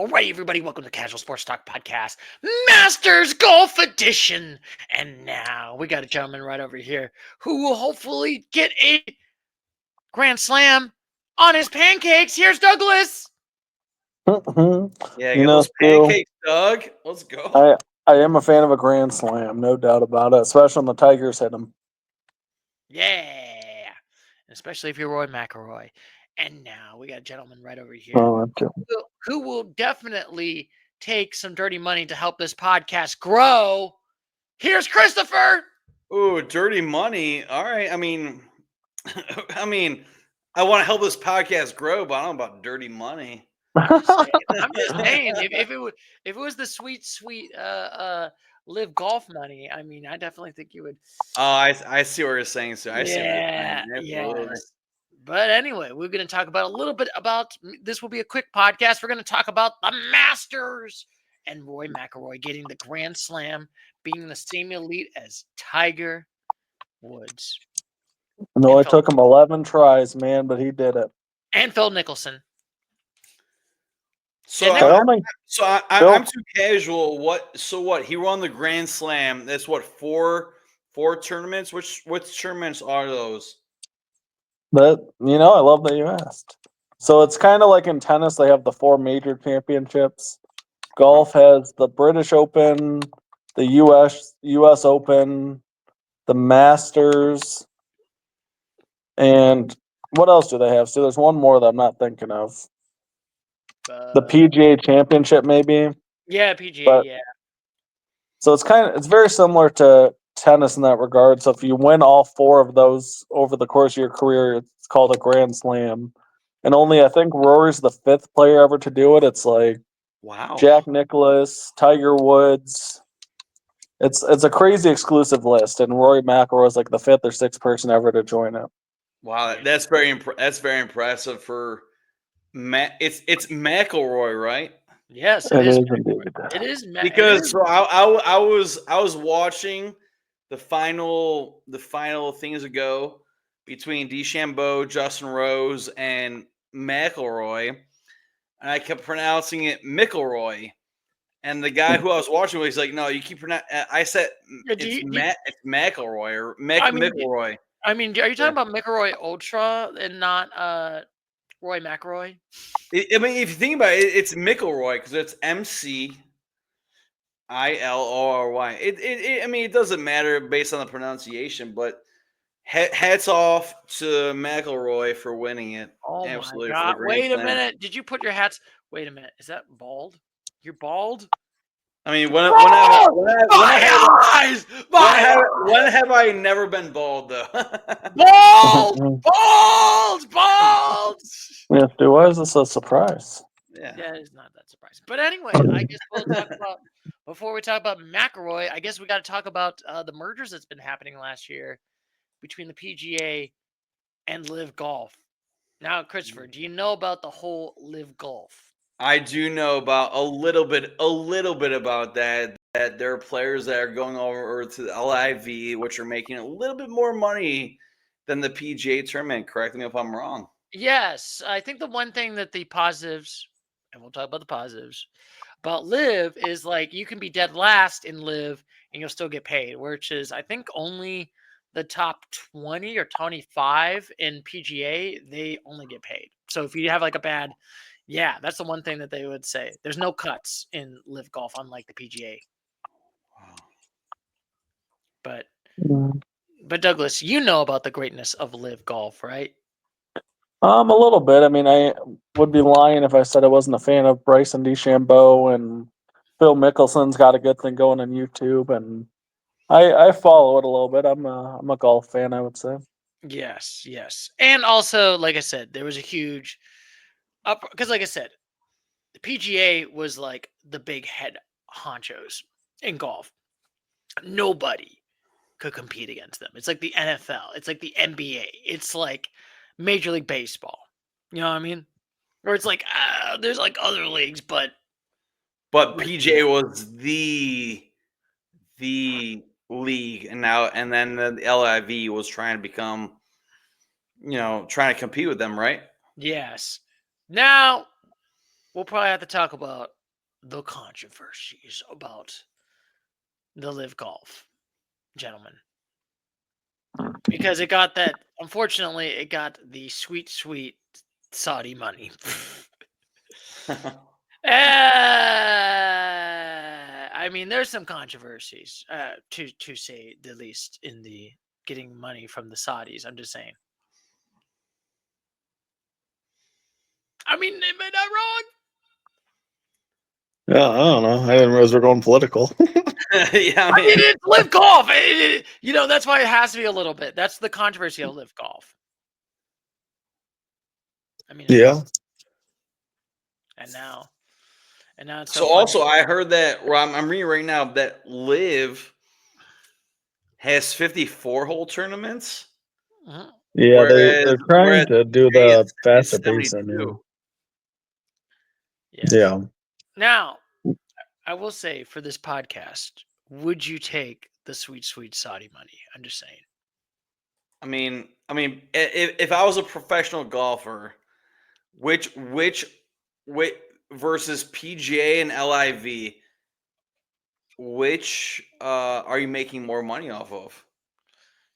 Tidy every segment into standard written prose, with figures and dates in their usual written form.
All right, everybody, welcome to Casual Sports Talk Podcast, Masters Golf Edition. And now we got a gentleman right over here who will hopefully get a Grand Slam on his pancakes. Here's Douglas. Yeah, get those pancakes, Doug. Let's go. I am a fan of a Grand Slam, no doubt about it, especially when the Tigers hit them. Yeah, especially if you're Rory McIlroy. And now we got a gentleman right over here who will definitely take some dirty money to help this podcast grow. Here's Christopher. Ooh, dirty money. All right. I mean, I want to help this podcast grow, but I don't know about dirty money. I'm just saying, if it was the sweet LIV Golf money, I mean, I definitely think you would. Oh, I see what you're saying. So I see what you're saying. Yes. But anyway, we're going to talk about a little bit about this. Will be a quick podcast. We're going to talk about the Masters and Rory McIlroy getting the Grand Slam, being the same elite as Tiger Woods. No, it took him 11 tries, man, but he did it. And Phil Mickelson. I'm too casual. What? He won the Grand Slam. That's what, four tournaments. Which tournaments are those? But I love that you asked. So it's kind of like in tennis, they have the 4 major championships. Golf has the British Open, the US Open, the Masters, and what else do they have? So there's one more that I'm not thinking of. The PGA Championship, maybe. Yeah, PGA. Yeah. So it's very similar to tennis in that regard. So if you win all 4 of those over the course of your career, it's called a Grand Slam. And only I think Rory's the 5th player ever to do it. It's like wow, Jack Nicklaus, Tiger Woods. It's a crazy exclusive list, and Rory McIlroy is like the 5th or 6th person ever to join it. Wow, that's very impressive for it's McIlroy, right? Yes, it is. It is because I was watching the final things ago between DeChambeau, Justin Rose, and McIlroy, and I kept pronouncing it McIlroy. And the guy who I was watching was like, "No, you keep pronouncing." I said, "It's McIlroy or McIlroy." I mean, are you talking about McIlroy Ultra and not Rory McIlroy? I mean, if you think about it, it's McIlroy because it's McIlroy. I mean, it doesn't matter based on the pronunciation, but hats off to McIlroy for winning it. Oh absolutely, my God! Wait a minute. Did you put your hats? Wait a minute. Is that bald? You're bald? I mean, when have I never been bald though? Bald. Yes, why is this a surprise? Yeah, it's not that surprising. But anyway, I guess we'll talk about before we talk about McIlroy. I guess we got to talk about the mergers that's been happening last year between the PGA and LIV Golf. Now, Christopher, do you know about the whole LIV Golf? I do know about a little bit about that. That there are players that are going over to the LIV, which are making a little bit more money than the PGA tournament. Correct me if I'm wrong. Yes, I think the one thing that the positives, and we'll talk about the positives, about LIV is like you can be dead last in LIV and you'll still get paid, which is I think only the top 20 or 25 in PGA, they only get paid. So if you have like a bad, that's the one thing that they would say. There's no cuts in LIV Golf, unlike the PGA. Wow. But Douglas, you know about the greatness of LIV Golf, right? A little bit. I mean, I would be lying if I said I wasn't a fan of Bryson DeChambeau, and Phil Mickelson's got a good thing going on YouTube, and I follow it a little bit. I'm a golf fan, I would say. Yes. And also, like I said, there was a huge because like I said, the PGA was like the big head honchos in golf. Nobody could compete against them. It's like the NFL. It's like the NBA. It's like Major League Baseball. You know what I mean? Or it's like there's like other leagues, but PGA was the league, and then the LIV was trying to become, trying to compete with them, right? Yes. Now we'll probably have to talk about the controversies about the LIV Golf, gentlemen. Because it got that, unfortunately, it got the sweet, sweet Saudi money. I mean, there's some controversies, to say the least, in the getting money from the Saudis. I'm just saying. I mean, am I not wrong? Yeah, I don't know. I didn't realize we're going political. Yeah, I mean, it's LIV Golf. That's why it has to be a little bit. That's the controversy of LIV Golf. I mean, Yeah. and now it's so funny. also I heard that I'm reading right now that Live has 54 hole tournaments. Mhm. Yeah, they're Whereas trying to do PGA the is faster basin. 72. Yes. Yeah. Now, I will say for this podcast, would you take the sweet, sweet Saudi money? I'm just saying. I mean, if I was a professional golfer, which versus PGA and LIV, which are you making more money off of?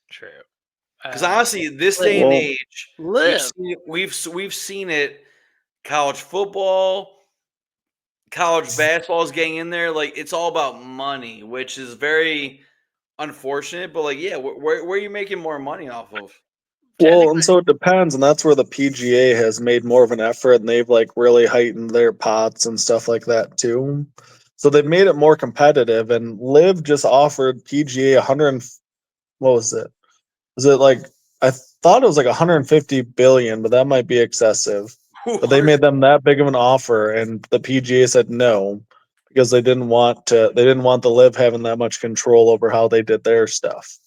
True. Because honestly, this day and age, LIV. we've seen it. College football, college basketball is getting in there. Like it's all about money, which is very unfortunate. But like, yeah, where are you making more money off of? Well, and so it depends, and that's where the PGA has made more of an effort, and they've like really heightened their pots and stuff like that too. So they've made it more competitive, and Liv just offered PGA 100. What was it? Was it like I thought it was like 150 billion, but that might be excessive. But they made them that big of an offer, and the PGA said no because they didn't want to. They didn't want the Liv having that much control over how they did their stuff.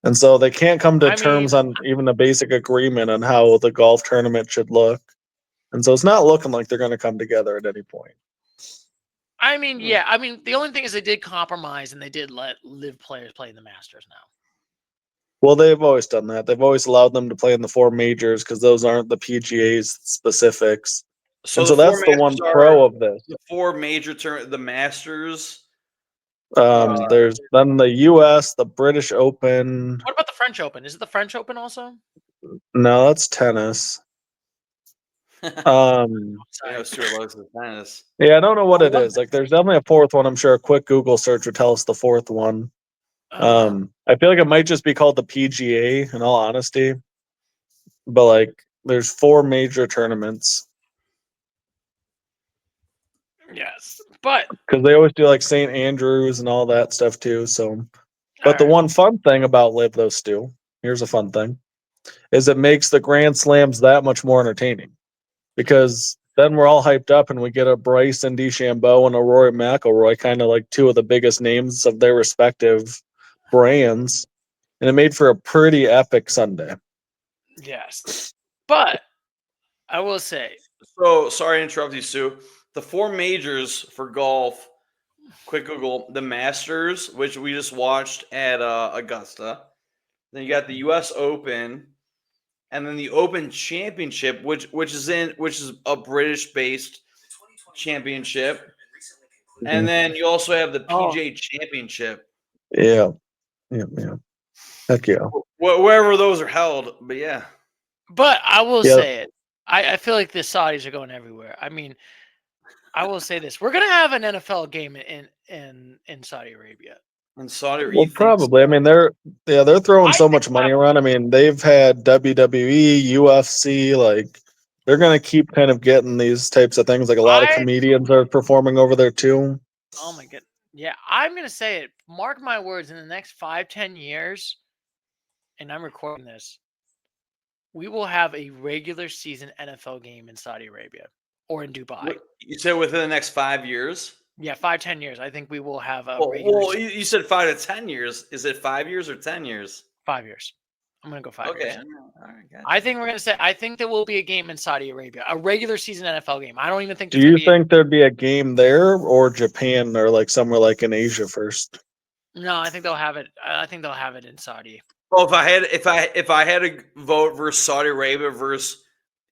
And so they can't come to terms on even a basic agreement on how the golf tournament should look. And so it's not looking like they're going to come together at any point. I mean, yeah. I mean, the only thing is they did compromise and they did let LIV players play in the Masters now. Well, they've always done that. They've always allowed them to play in the four majors because those aren't the PGA's specifics. So, and so that's the one pro of this. The four major the Masters. There's then the U.S., the British Open. What about the French Open? Is it the French Open also? No, that's tennis. Tennis. Yeah, I don't know what it is. Like, there's definitely a fourth one. I'm sure a quick Google search would tell us the fourth one. I feel like it might just be called the PGA, in all honesty. But like, there's four major tournaments. Yes, but because they always do like St. Andrews and all that stuff too. So, but the one fun thing about LIV, though, Stu, here's a fun thing, is it makes the Grand Slams that much more entertaining because then we're all hyped up and we get a Bryson DeChambeau and a Rory McIlroy, kind of like two of the biggest names of their respective brands, and it made for a pretty epic Sunday. Yes, but I will say. So sorry to interrupt you, Sue. The four majors for golf. Quick Google: the Masters, which we just watched at Augusta. Then you got the U.S. Open, and then the Open Championship, which is a British-based championship. And then you also have the PGA Championship. Yeah. Heck yeah. Wherever those are held, but yeah. But I will say it. I feel like the Saudis are going everywhere. I mean, I will say this: we're gonna have an NFL game in Saudi Arabia. In Saudi Arabia, well, probably. I mean, they're throwing so much money around. I mean, they've had WWE, UFC, like they're gonna keep kind of getting these types of things. Like a lot of comedians are performing over there too. Oh my god! Yeah, I'm gonna say it. Mark my words. In the next 5-10 years, and I'm recording this, we will have a regular season NFL game in Saudi Arabia or in Dubai. You said within the next 5 years? Yeah, 5-10 years. I think we will have a regular season. You said 5 to 10 years. Is it 5 years or 10 years? 5 years. I'm going to go 5 years. Okay. All right, gotcha. I think we're going to say, I think there will be a game in Saudi Arabia, a regular season NFL game. I don't even think. Do you think there'd be a game there or Japan or like somewhere like in Asia first? No, I think they'll have it. I think they'll have it in Saudi. Well, if I had to vote versus Saudi Arabia versus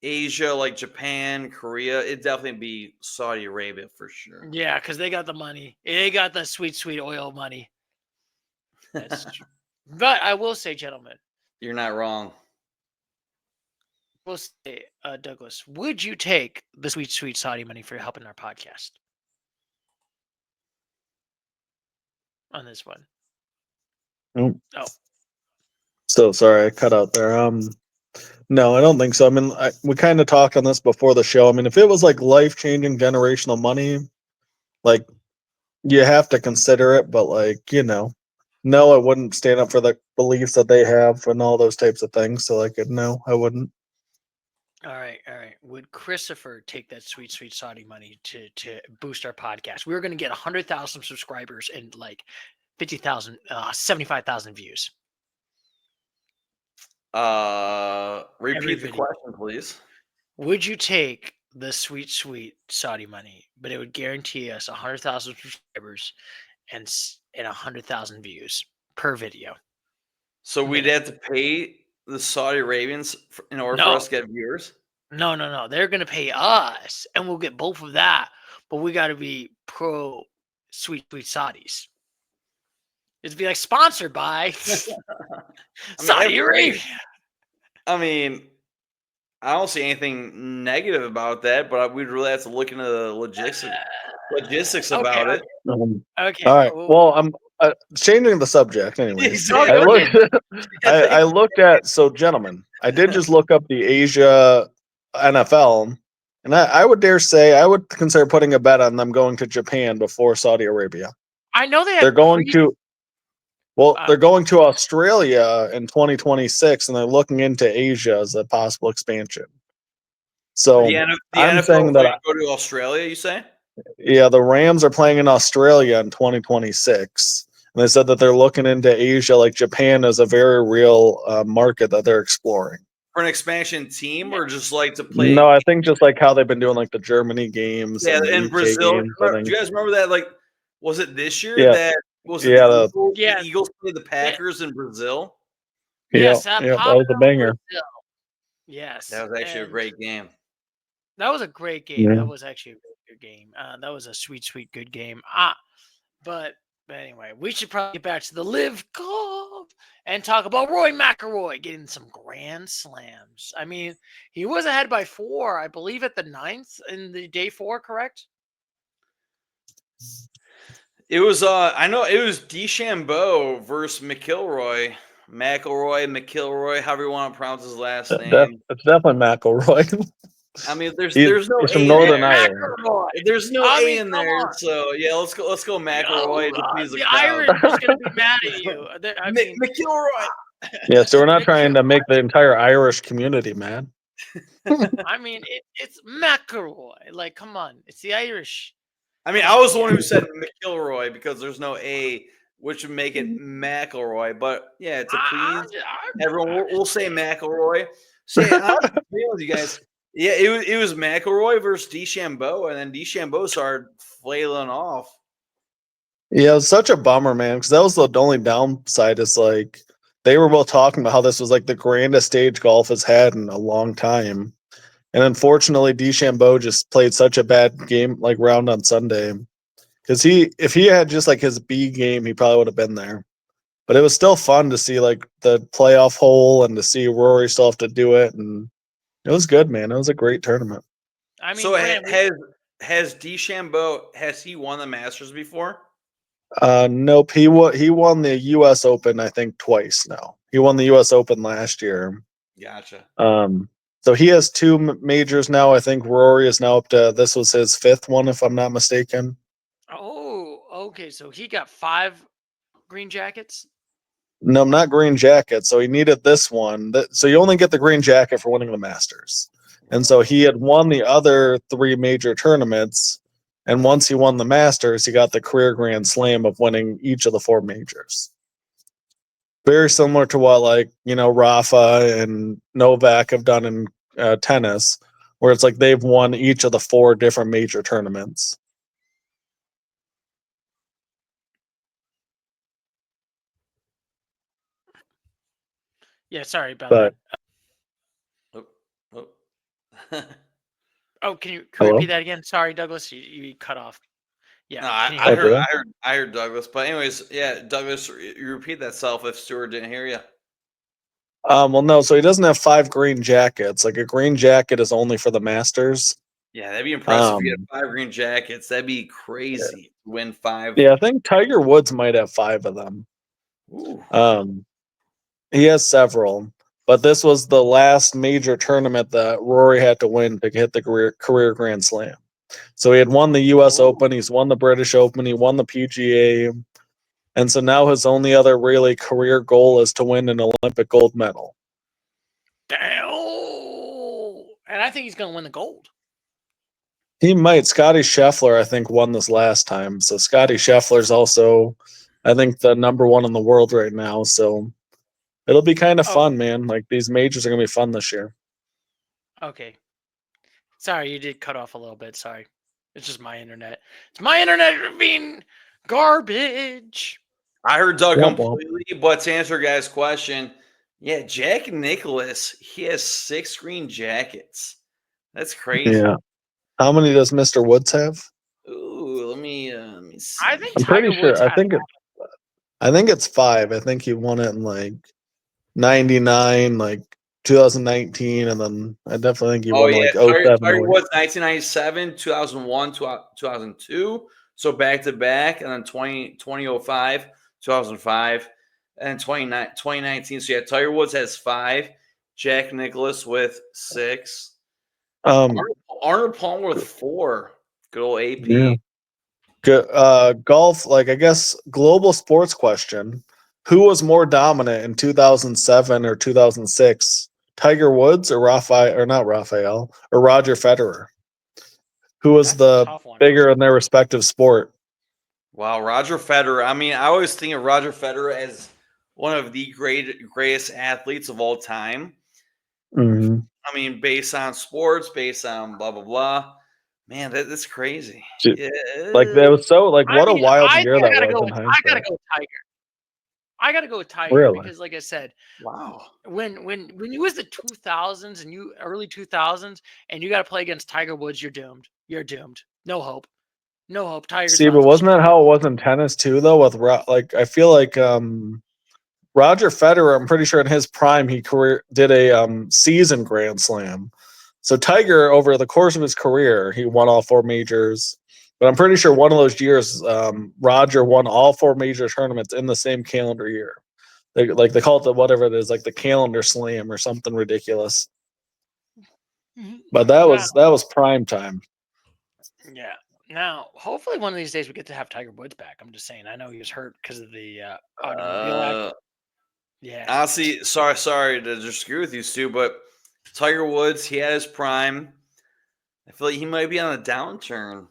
Asia, like Japan, Korea, it'd definitely be Saudi Arabia for sure. Yeah, because they got the money. They got the sweet, sweet oil money. That's true. But I will say, gentlemen, You're not wrong. we'll say, Douglas, would you take the sweet, sweet Saudi money for helping our podcast on this one? Nope. Oh, So sorry, I cut out there. No, I don't think so. I mean, we kind of talked on this before the show. I mean, if it was like life-changing generational money, like you have to consider it, but like, no, I wouldn't stand up for the beliefs that they have and all those types of things. So like, no, I wouldn't. all right, all right. Would Christopher take that sweet, sweet Saudi money to boost our podcast? We were going to get 100,000 subscribers and like 50,000, 75,000 views. Repeat the video. question, please. Would you take the sweet, sweet Saudi money, but it would guarantee us 100,000 subscribers and 100,000 views per video? So we'd Minute. have to pay the Saudi Arabians in order for No. us to get viewers? No. They're going to pay us and we'll get both of that. But we got to be pro sweet, sweet Saudis. It'd be like sponsored by Saudi Arabia. I mean, I don't see anything negative about that, but we'd really have to look into the logistics about it. Okay. All right. Well, I'm changing the subject anyways. Okay. I looked at, so gentlemen, I did just look up the Asia NFL, and I would dare say I would consider putting a bet on them going to Japan before Saudi Arabia. I know They're going to they're going to Australia in 2026, and they're looking into Asia as a possible expansion. So the I'm NFL saying that go to Australia, you say? Yeah, the Rams are playing in Australia in 2026. And they said that they're looking into Asia, like Japan is a very real market that they're exploring. For an expansion team, or just like to play? No, I think just like how they've been doing like the Germany games. Yeah, and in UK Brazil. Games, Do you guys remember that? Like, was it this year Yeah. that was it Yeah, the Eagles? The Eagles played the Packers in Brazil. Yes, that was a banger. Yes, that was actually a great game. That was a great game. Yeah. That was actually a really good game. That was a sweet, sweet, good game. But anyway, we should probably get back to the LIV Golf and talk about Rory McIlroy getting some grand slams. I mean, he was ahead by 4, I believe, at the 9th in the day 4, correct? It was I know it was DeChambeau versus McIlroy. McIlroy, however you want to pronounce his last name. It's definitely McIlroy. I mean, there's He's no from A Northern in there. Ireland. There's no I A mean, in come there. on. So yeah, let's go McIlroy to please The the crowd. Irish is going to be mad at you. I mean, McIlroy. Yeah, so we're not trying to make the entire Irish community mad. I mean, it's McIlroy. Like, come on, it's the Irish. I mean, I was the one who said McIlroy because there's no A, which would make it McIlroy. But yeah, to please everyone, we'll say McIlroy. Say, I'm with you guys. Yeah, it was McIlroy versus DeChambeau, and then DeChambeau started flailing off. Yeah, it was such a bummer, man, because that was the only downside. Is like they were both talking about how this was like the grandest stage golf has had in a long time, and unfortunately, DeChambeau just played such a bad game, like round on Sunday. Because if he had just like his B game, he probably would have been there. But it was still fun to see like the playoff hole and to see Rory still have to do it, and it was good, man. It was a great tournament. I mean, So Grant, has DeChambeau, has he won the Masters before? Nope. He won the U.S. Open, I think, twice now. He won the U.S. Open last year. Gotcha. So he has 2 majors now. I think Rory is now up to, this was his 5th one, if I'm not mistaken. Oh, okay. So he got 5 green jackets. No, not green jacket. So he needed this one. So you only get the green jacket for winning the Masters. And so he had won the other 3 major tournaments. And once he won the Masters, he got the career Grand Slam of winning each of the 4 majors. Very similar to what, like, Rafa and Novak have done in tennis, where it's like they've won each of the 4 different major tournaments. Yeah, sorry about But that. Oh, can you Hello? repeat that again? Sorry, Douglas, you cut off. Yeah, No, can you hear me? Okay. I heard Douglas. But anyways, yeah, Douglas, you repeat that self if Stuart didn't hear you. Well, no, so he doesn't have 5 green jackets. Like a green jacket is only for the Masters. Yeah, that'd be impressive if you Um, had 5 green jackets. That'd be crazy. Win 5. yeah, I think Tiger Woods might have 5 of them. Ooh. He has several, but this was the last major tournament that Rory had to win to hit the career Grand Slam. So he had won the U.S. Ooh. Open, he's won the British Open, he won the PGA, and so now his only other really career goal is to win an Olympic gold medal. Damn. And I think he's going to win the gold. He might. Scotty Scheffler, I think, won this last time. So Scotty Scheffler's also, I think, the number 1 in the world right now. So it'll be kind of fun, man. Like these majors are gonna be fun this year. Okay. Sorry, you did cut off a little bit. Sorry. It's just my internet. It's my internet being garbage. I heard Doug Womp womp. completely, but to answer guy's question, yeah, Jack Nicklaus, he has 6 green jackets. That's crazy. Yeah. How many does Mr. Woods have? Ooh, let me see. I think I'm Tiger pretty sure. Woods I has think it's 5. I think he won it in like 99, like 2019, and then I definitely think he Oh won yeah, like 07. Tiger 08. Woods 1997, 2001, 2002. So back to back, and then 2005, 2005, and 2019. So yeah, Tiger Woods has 5, Jack Nicklaus with 6, Um, Arnold Palmer with 4. Good old AP. yeah. Good. Golf, like I guess global sports question. Who was more dominant in 2007 or 2006? Tiger Woods or Rafael or Roger Federer? Who was That's a the tough one. bigger in their respective sport? Wow, Roger Federer. I mean, I always think of Roger Federer as one of the greatest athletes of all time. Mm-hmm. I mean, based on sports, based on blah blah blah. Man, that's crazy. Yeah. Like that was so like I what a mean, wild I year think I that gotta was go in with I gotta hindsight. go with Tiger. I gotta go with Tiger Really? because, like I said, Wow. when you was the 2000s and you early 2000s and you got to play against Tiger Woods, you're doomed. You're doomed. No hope. No hope. Tiger's See, about but to wasn't that destroy. how it was in tennis too, though? With like, I feel like Roger Federer, I'm pretty sure in his prime, he did a season Grand Slam. So Tiger, over the course of his career, he won all 4 majors. But I'm pretty sure one of those years, Roger won all 4 major tournaments in the same calendar year. They call it whatever it is, like the calendar slam or something ridiculous. But that Now, was prime time. yeah. Now, hopefully, one of these days we get to have Tiger Woods back. I'm just saying. I know he was hurt because of the automobile accident. Yeah. Honestly, sorry to disagree with you, Stu, but Tiger Woods, he had his prime. I feel like he might be on a downturn.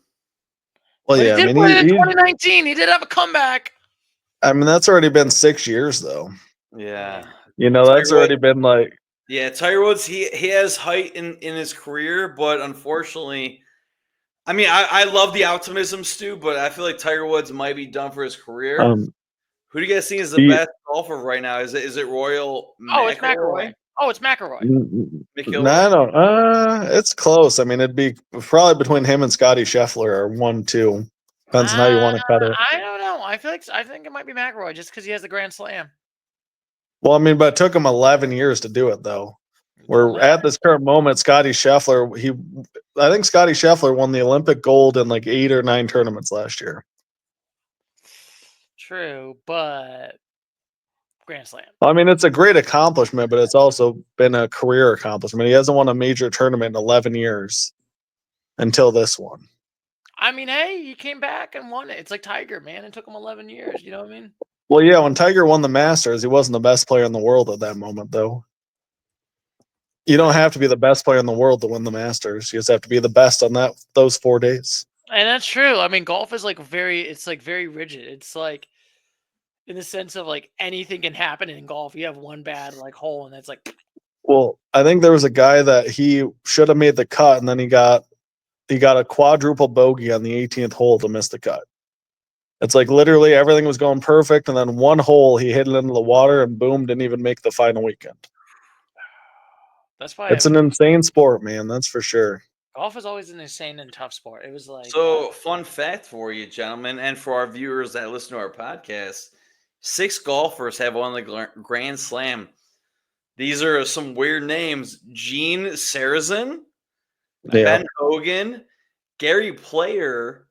Well, But he yeah, I did mean, win it in 2019. He did have a comeback. I mean, that's already been 6 years, though. Yeah. You know, that's Tiger already been like, Yeah, Tiger Woods, he has height in his career, but unfortunately, I mean, I love the optimism, Stu, but I feel like Tiger Woods might be done for his career. Who do you guys think is the he, best golfer right now? Is it Royal Oh, it's McIlroy. McIlroy? Oh, it's McIlroy. no, I don't. It's close. I mean, it'd be probably between him and Scotty Scheffler or 1-2. Depends on how you want to cut it. I don't know. I think it might be McIlroy just because he has the Grand Slam. Well, I mean, but it took him 11 years to do it, though. We're Yeah. at this current moment, Scotty Scheffler. I think Scotty Scheffler won the Olympic gold in like 8 or 9 tournaments last year. True, but Grand Slam. I mean, it's a great accomplishment, but it's also been a career accomplishment. He hasn't won a major tournament in 11 years until this one. I mean, hey, he came back and won it. It's like Tiger, man. It took him 11 years. You know what I mean? Well, yeah, when Tiger won the Masters, he wasn't the best player in the world at that moment, though. You don't have to be the best player in the world to win the Masters. You just have to be the best on those 4 days. And that's true. I mean, golf is like very rigid. It's like in the sense of like anything can happen in golf. You have one bad like hole, and it's like. Well, I think there was a guy that he should have made the cut, and then he got a quadruple bogey on the 18th hole to miss the cut. It's like literally everything was going perfect, and then one hole he hit it into the water, and boom, didn't even make the final weekend. That's why It's an insane sport, man. That's for sure. golf is always an insane and tough sport. It was like So, fun fact for you, gentlemen, and for our viewers that listen to our podcast, 6 golfers have won the Grand Slam. These are some weird names: Gene Sarazen, Yeah. Ben Hogan, Gary Player,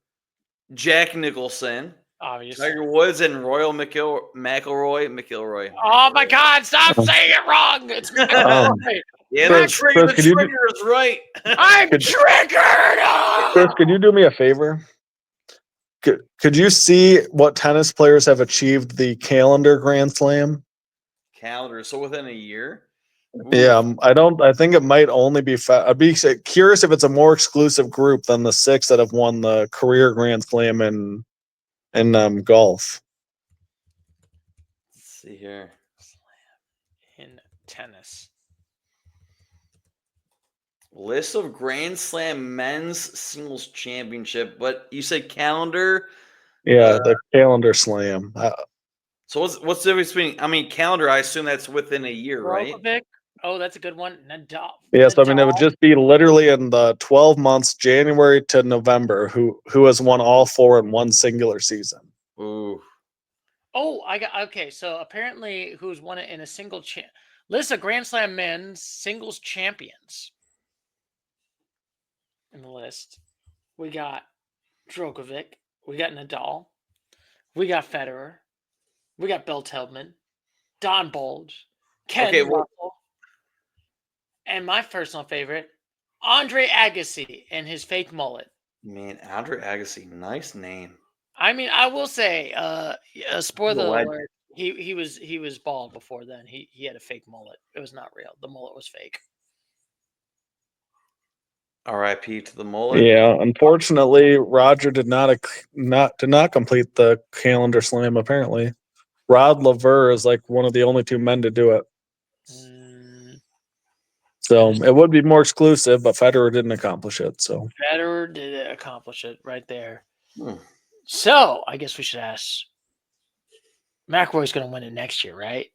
Jack Nicholson, obviously. Tiger Woods, and Royal McIlroy. Oh my God! Stop saying it wrong. It's McIlroy. Yeah, Chris, the Chris, could you do- trigger is right. I'm triggered. Chris, could you do me a favor? Could you see what tennis players have achieved the calendar Grand Slam? Calendar, so within a year. Ooh. Yeah, I think it might only be. I'd be curious if it's a more exclusive group than the 6 that have won the career Grand Slam in golf. Let's see here. In tennis. List of Grand Slam men's singles championship, but you said calendar. Yeah, the calendar slam. So what's the difference between? I mean, calendar. I assume that's within a year, right? Djokovic. Oh, that's a good one. Nadal. Yes, I mean it would just be literally in the 12 months, January to November, who has won all 4 in one singular season. Ooh. Oh, I got okay. So apparently, who's won it in a single list of Grand Slam men's singles champions in the list? We got Djokovic, we got Nadal, we got Federer, we got Bill Tillman, Don Bulge, Ken Russell, and my personal favorite, Andre Agassi and his fake mullet. Man, Andre Agassi, nice name. I mean, I will say, spoiler alert, he was bald before then. He had a fake mullet. It was not real. The mullet was fake. R.I.P. to the mullet. Yeah, unfortunately, Roger did not complete the calendar slam. Apparently, Rod Laver is like one of the only 2 men to do it. So it would be more exclusive, but Federer didn't accomplish it. So Federer did accomplish it right there. So I guess we should ask. McIlroy's going to win it next year, right?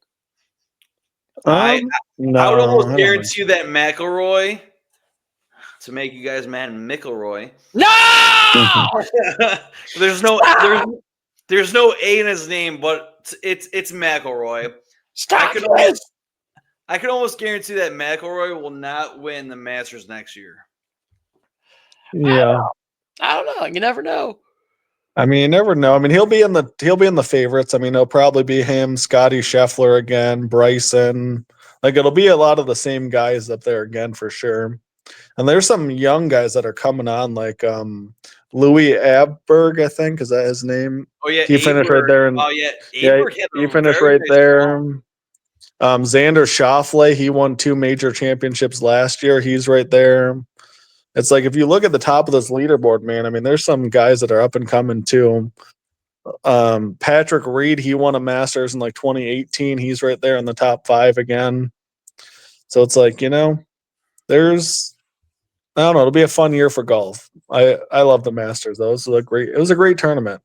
I would almost guarantee you that McIlroy, to make you guys mad, McIlroy. No! there's no A in his name, but it's McIlroy. Stop! I could almost guarantee that McIlroy will not win the Masters next year. Yeah, I don't know. You never know. I mean, you never know. I mean, he'll be in the favorites. I mean, it'll probably be him, Scotty Scheffler again, Bryson. Like it'll be a lot of the same guys up there again for sure. And there's some young guys that are coming on, like Louis Abberg, I think, is that his name? Oh yeah, he finished right there. He finished right there. Xander Schauffele, he won 2 major championships last year. He's right there. It's like if you look at the top of this leaderboard, man, I mean, there's some guys that are up and coming too. Patrick Reed, he won a Masters in like 2018. He's right there in the top 5 again. So it's like, there's, I don't know, it'll be a fun year for golf. I love the Masters though. It was a great tournament.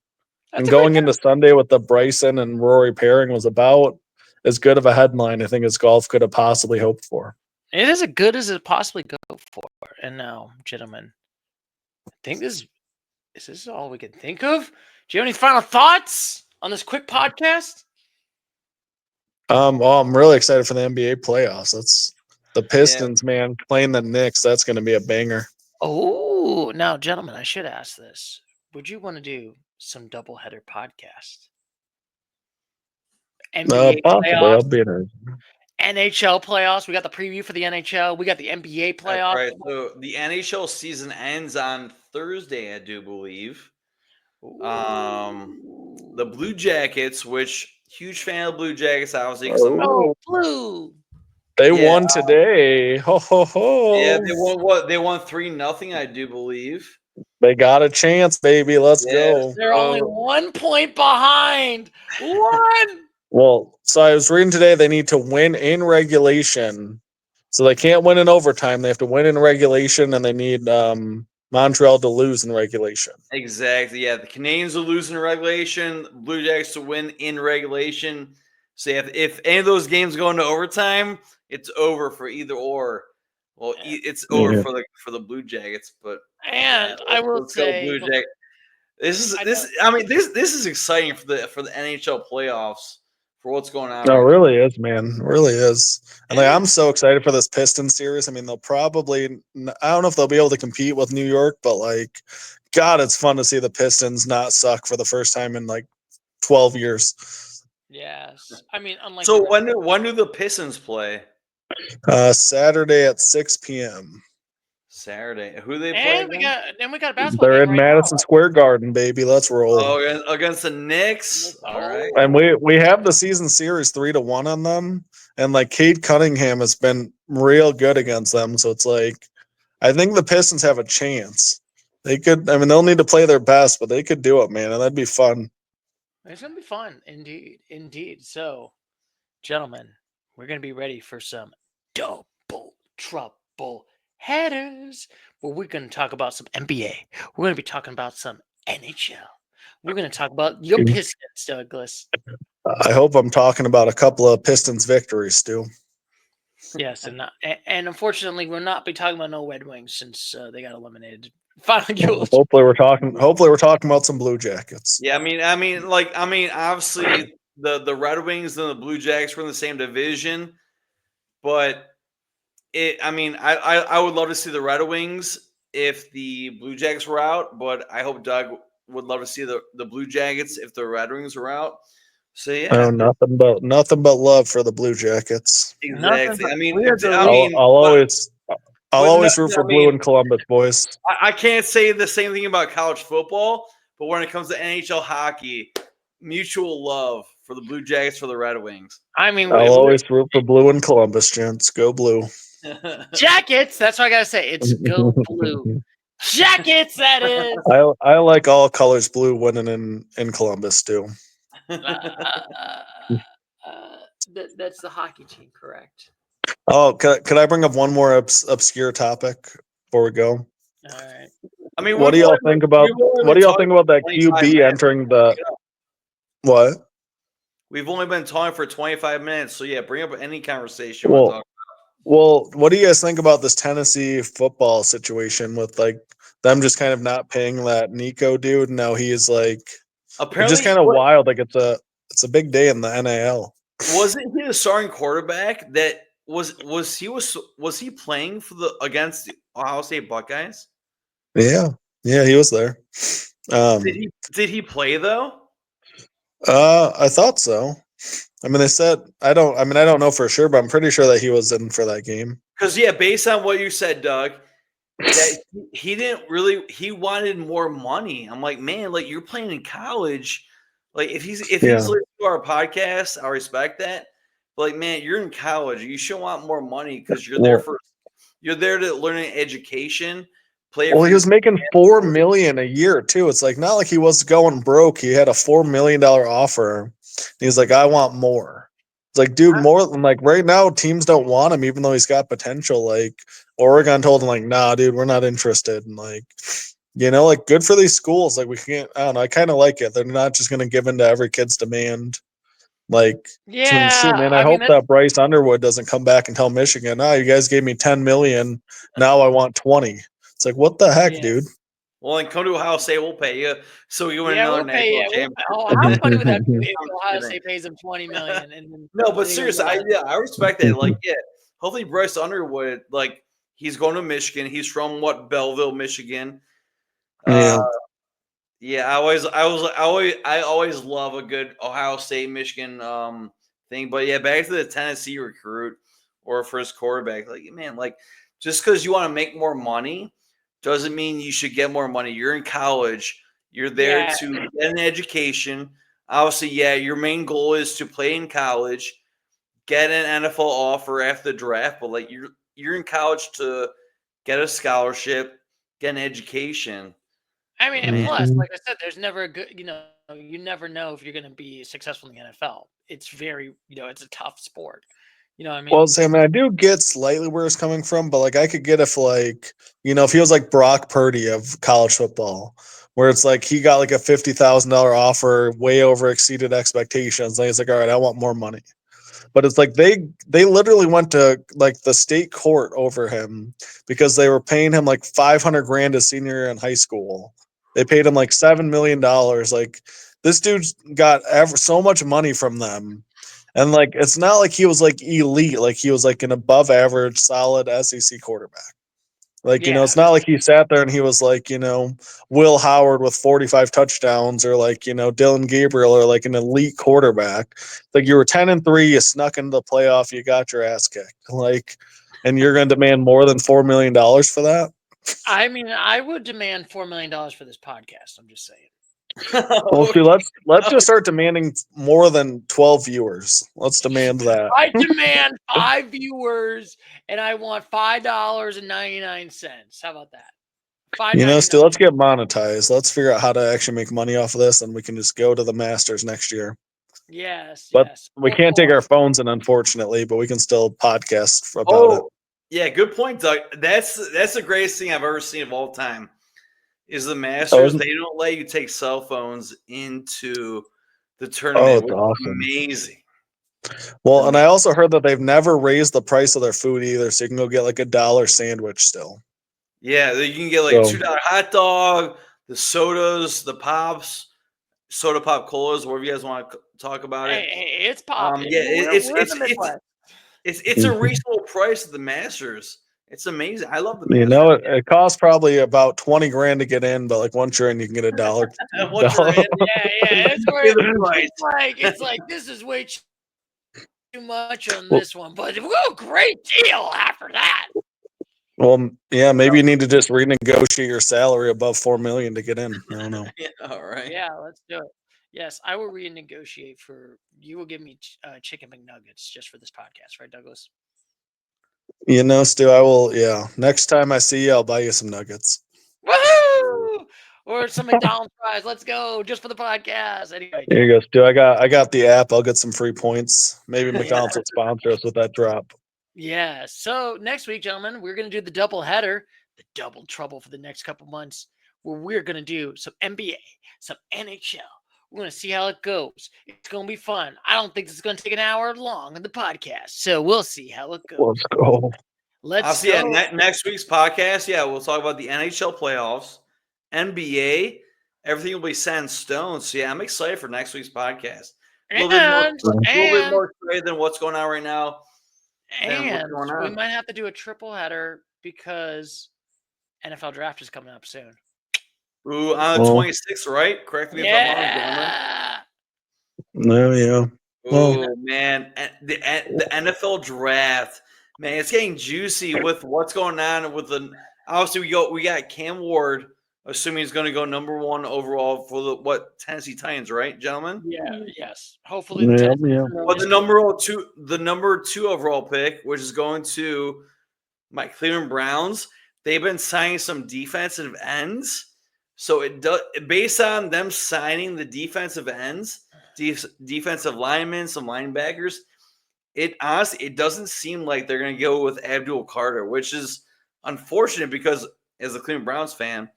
And going into Sunday with the Bryson and Rory pairing was about as good of a headline I think as golf could have possibly hoped for. It is as good as it possibly go for. And now, gentlemen, I think is this all we can think of? Do you have any final thoughts on this quick podcast? Well, I'm really excited for the NBA playoffs. That's the Pistons, man, playing the Knicks. That's going to be a banger. Oh, now, gentlemen, I should ask this. Would you want to do some doubleheader podcast? NBA possibly. playoffs, I'll be in NHL playoffs. We got the preview for the NHL. We got the NBA playoffs. Right. So the NHL season ends on Thursday, I do believe. The Blue Jackets, which huge fan of the Blue Jackets, obviously. Blue. They won today. Ho ho ho! Yeah, they won what? They won 3-0, I do believe. They got a chance, baby. Let's go. They're only 1 point behind. One. Well, so I was reading today they need to win in regulation. So they can't win in overtime. They have to win in regulation, and they need Montreal to lose in regulation. Exactly. Yeah, the Canadiens will lose in regulation. Blue Jackets to win in regulation. So if any of those games go into overtime, it's over for either or. Well, it's over for the Blue Jackets, but And I will let's go say, Blue Jackets. This is exciting for the NHL playoffs for what's going on. No, it right really is, man. It really is. And like, It I'm so excited for this Pistons series. I mean, they'll probably, I don't know if they'll be able to compete with New York, but like, God, it's fun to see the Pistons not suck for the first time in like 12 years. yes, I mean, unlike So the when do the Pistons play? Saturday at 6 p.m. Saturday. Who they play and again? we got a basketball They're game in right Madison Square Garden, baby. Let's roll. Oh, against the Knicks. now. All right. And we have the season series 3-1 on them, and like Cade Cunningham has been real good against them. So it's like I think the Pistons have a chance. They could. I mean, they'll need to play their best, but they could do it, man, and that'd be fun. It's gonna be fun, indeed, indeed. So, gentlemen, we're gonna be ready for some double trouble headers, where we're gonna talk about some NBA. We're gonna be talking about some NHL. We're gonna talk about your Pistons, Douglas. I hope I'm talking about a couple of Pistons victories, Stu. Yes, and unfortunately, we'll not be talking about no Red Wings since they got eliminated. Final Hopefully, we're talking. Hopefully, we're talking about some Blue Jackets. Yeah, obviously the Red Wings and the Blue Jackets were in the same division, but I would love to see the Red Wings if the Blue Jackets were out, but I hope Doug would love to see the Blue Jackets if the Red Wings were out. So yeah, Nothing but love for the Blue Jackets. exactly. I'll always root for blue in Columbus, boys. I can't say the same thing about college football, but when it comes to NHL hockey, mutual love for the Blue Jackets for the Red Wings. I mean, I'll always root for blue in Columbus, gents. Go blue. Jackets. That's what I gotta say. It's go blue. Jackets. That is. I like all colors blue winning in Columbus too. That's the hockey team, correct? Oh, could I bring up one more obscure topic before we go? All right. I mean, what do y'all think about that QB entering the what? We've only been talking for 25 minutes, so yeah, bring up any conversation. Well, what do you guys think about this Tennessee football situation with like them just kind of not paying that Nico dude? Now he is like apparently just kind of wild. Like it's a big day in the NAL. Wasn't he the starting quarterback? That was he playing for against the Ohio State Buckeyes? Yeah, he was there. Did he play though? I thought so. I mean, they said I don't know for sure, but I'm pretty sure that he was in for that game. Because yeah, based on what you said, Doug, that he wanted more money. I'm like, man, like you're playing in college. Like if he's listening to our podcast, I respect that. But like, man, you're in college. You should want more money because you're there to learn an education. He was making $4 million a year too. It's like not like he was going broke. He had a $4 million offer. He's like, I want more. It's like, dude, more than like right now, teams don't want him, even though he's got potential. Like Oregon told him, like, nah, dude, we're not interested. And like, like good for these schools. Like we can't. I don't know. I kind of like it. They're not just going to give in to every kid's demand. Like, yeah, shoot, man. I hope that Bryce Underwood doesn't come back and tell Michigan, you guys gave me $10 million. Now I want 20. It's like, what the heck, dude? Well, and come to Ohio State, we'll pay you. So you win another national championship. How funny would that be if Ohio State pays him $20 million? And no, but seriously, I respect that. Like, yeah, hopefully Bryce Underwood, like, he's going to Michigan. He's from Belleville, Michigan. Yeah, I always love a good Ohio State Michigan thing. But yeah, back to the Tennessee recruit or first quarterback. Like, man, like just because you want to make more money doesn't mean you should get more money. You're in college. You're there to get an education. Obviously, yeah, your main goal is to play in college, get an NFL offer after the draft. But like you're in college to get a scholarship, get an education. I mean, and plus, like I said, there's never a good, you never know if you're going to be successful in the NFL. It's very, it's a tough sport. You know what I mean? Well, Sam, I do get slightly where it's coming from, but like I could get if like, if he was like Brock Purdy of college football, where it's like he got like a $50,000 offer, way over exceeded expectations. And he's like, all right, I want more money. but it's like they literally went to like the state court over him because they were paying him like 500 grand as senior year in high school. They paid him like $7 million. Like this dude's got so much money from them. And like it's not like he was like elite, like he was like an above average solid SEC quarterback. Like, Yeah. it's not like he sat there and he was like, Will Howard with 45 touchdowns or like, Dylan Gabriel or like an elite quarterback. Like you were 10-3, you snuck into the playoff, you got your ass kicked. Like, and you're going to demand more than $4 million for that? I mean, I would demand $4 million for this podcast. I'm just saying. Well, see, let's just start demanding more than 12 viewers. Let's demand that. I demand 5 viewers, and I want $5.99. How about that? Still, let's get monetized. Let's figure out how to actually make money off of this, and we can just go to the Masters next year. Yes, But yes. we can't take our phones in, unfortunately, but we can still podcast about it. Yeah, good point, Doug. That's the greatest thing I've ever seen of all time. Is the Masters? They don't let you take cell phones into the tournament. It's awesome. Amazing. Well, and I also heard that they've never raised the price of their food either, so you can go get like $1 sandwich still. Yeah, you can get like $2 hot dog, the sodas, the pops, soda pop colas, whatever you guys want to talk about it. Hey, it's popping. Yeah, it's a reasonable price at the Masters. It's amazing. I love the Masters. It costs probably about 20 grand to get in, but like once you're in, you can get $1. Once you're in, it's like this is way too much on this one, but great deal after that. Well, yeah, maybe you need to just renegotiate your salary above $4 million to get in. I don't know. Yeah, all right. Yeah, let's do it. Yes, I will renegotiate for you. Will give me chicken McNuggets just for this podcast, right, Douglas? Stu, I will. Yeah, next time I see you, I'll buy you some nuggets. Woohoo! Or some McDonald's fries. Let's go just for the podcast. Anyway, here you go, Stu. I got the app. I'll get some free points. Maybe McDonald's will sponsor us with that drop. Yeah. So next week, gentlemen, we're going to do the double header, the double trouble for the next couple months, where we're going to do some NBA, some NHL. We're going to see how it goes. It's going to be fun. I don't think this is going to take an hour long on the podcast, so we'll see how it goes. Let's go. Let's go. Yeah, next week's podcast, we'll talk about the NHL playoffs, NBA. Everything will be set in stone. So, I'm excited for next week's podcast. A little bit more excited than what's going on right now. And we might have to do a triple header because NFL draft is coming up soon. Ooh, on the 26th, right? Correct me if I'm wrong, gentlemen. Oh, man. The NFL draft, man, it's getting juicy with what's going on with the – obviously, we got Cam Ward, assuming he's going to go number 1 overall for the Tennessee Titans, right, gentlemen? Yeah, yes. Hopefully, But the number 2 overall pick, which is going to my Cleveland Browns, they've been signing some defensive ends. So it does, based on them signing the defensive ends, defensive linemen, some linebackers, it doesn't seem like they're going to go with Abdul Carter, which is unfortunate because as a Cleveland Browns fan,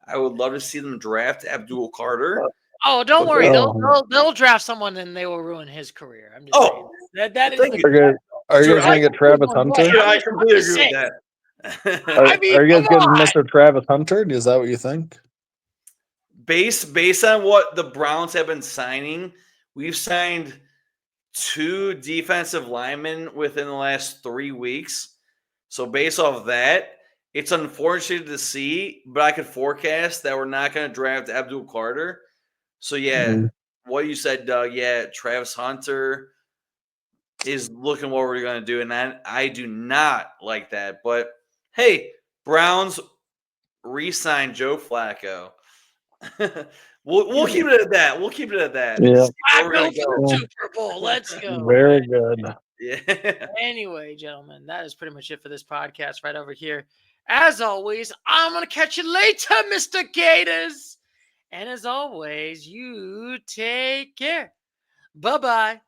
I would love to see them draft Abdul Carter. Oh, don't worry. They'll draft someone and they will ruin his career. I'm just saying. That is are you guys going to get Travis Hunter? I completely agree with that. Are you guys getting Mr. Travis Hunter? Is that what you think? Based on what the Browns have been signing, we've signed 2 defensive linemen within the last 3 weeks. So based off that, it's unfortunate to see, but I could forecast that we're not going to draft Abdul Carter. So what you said, Doug, Travis Hunter is looking what we're going to do, and I do not like that. But hey, Browns re-signed Joe Flacco. we'll keep it at that. We'll keep it at that. Yeah. We're going to go Super Bowl. Let's go. Very good. Yeah. Anyway, gentlemen, that is pretty much it for this podcast right over here. As always, I'm going to catch you later, Mr. Gators. And as always, you take care. Bye-bye.